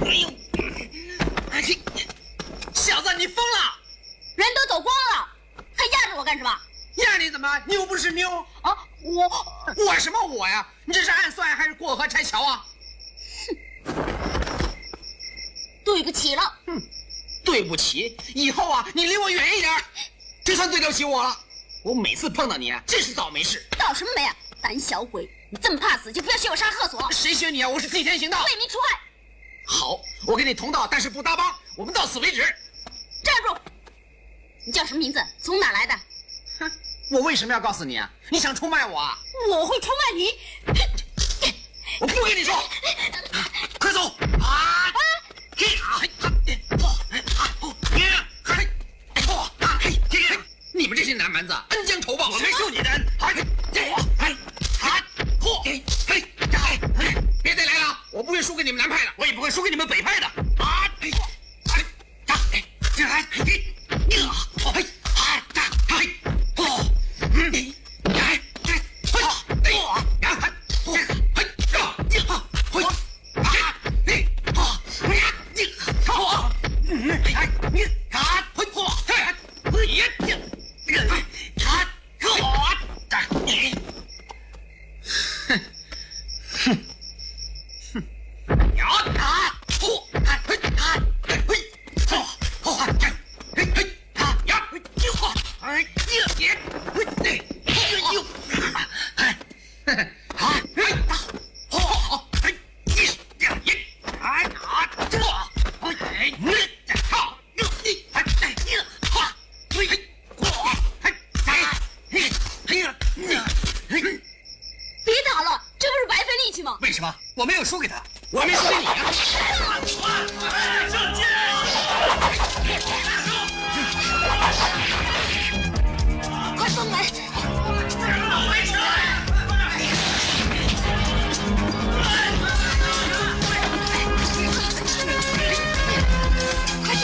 哎呦！哎，小子，你疯了！人都走光了，还压着我干什么？压你怎么？你又不是妞啊！我什么我呀？你这是暗算还是过河拆桥啊？对不起了。对不起，以后啊，你离我远一点，这算对得起我了。我每次碰到你啊，真是倒霉事。倒什么霉啊！胆小鬼！你这么怕死，就不要学我杀贺索。谁学你啊？我是替天行道，为民除害。好，我跟你同道，但是不搭帮，我们到此为止。站住！你叫什么名字？从哪来的？哼，我为什么要告诉你啊？你想出卖我啊？我会出卖你？我不跟你说，快走！啊！你们这些南蛮子，恩将仇报，谁受你的恩？别再来了，我不会输给你们南派的，我也不会输给你们北派的。别打了，这不是白费力气吗？为什么？我没有输给他，我还没输给你啊！快松门！快走！哎呦！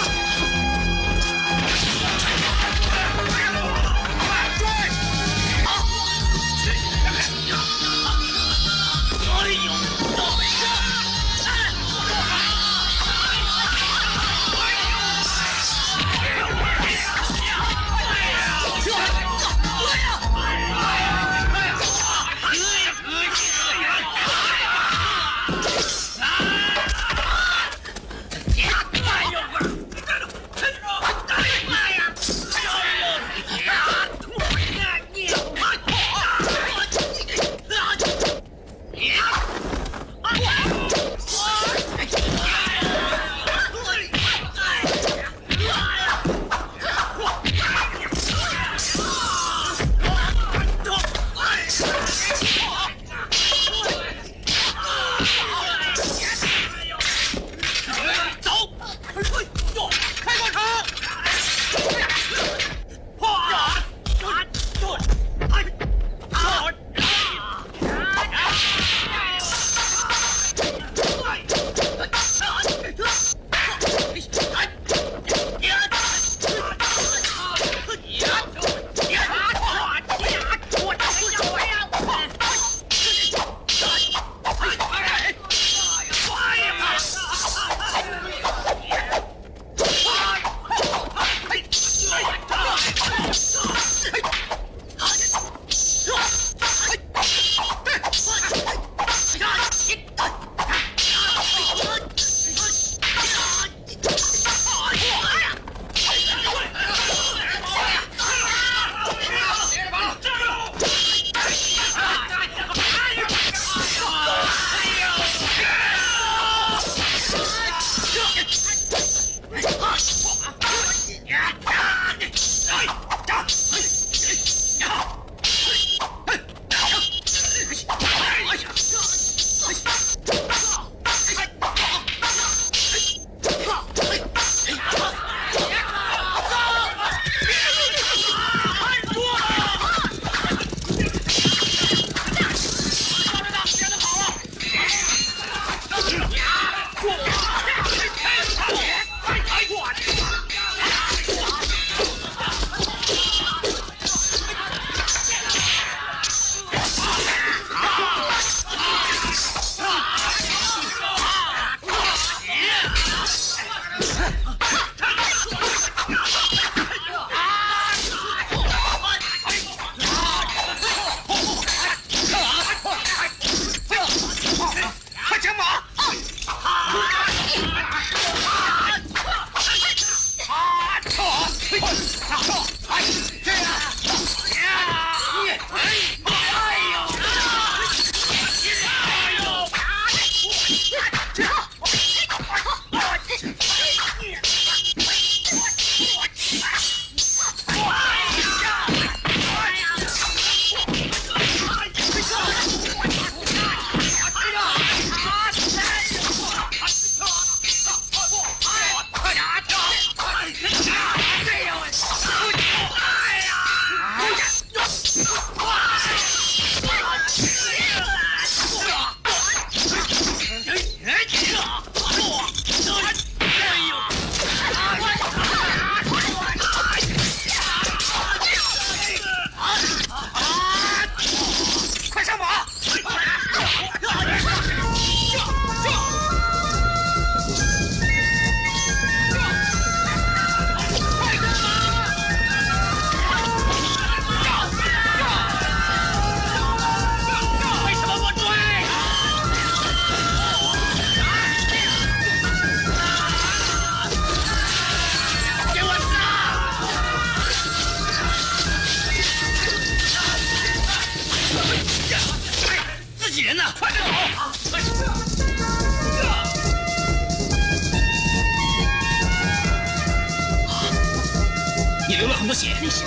律师，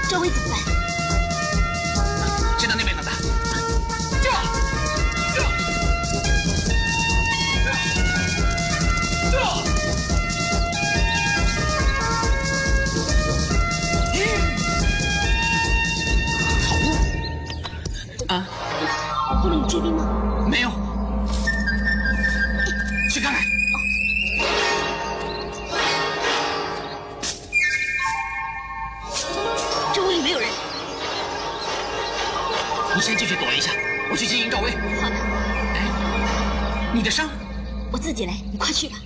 周围怎么办？先到那边等着。啊！后面有追兵吗？没有。去看看。周围里没有人。你先进去躲一下，我去接应赵薇。好的。哎，你的伤？我自己来，你快去吧。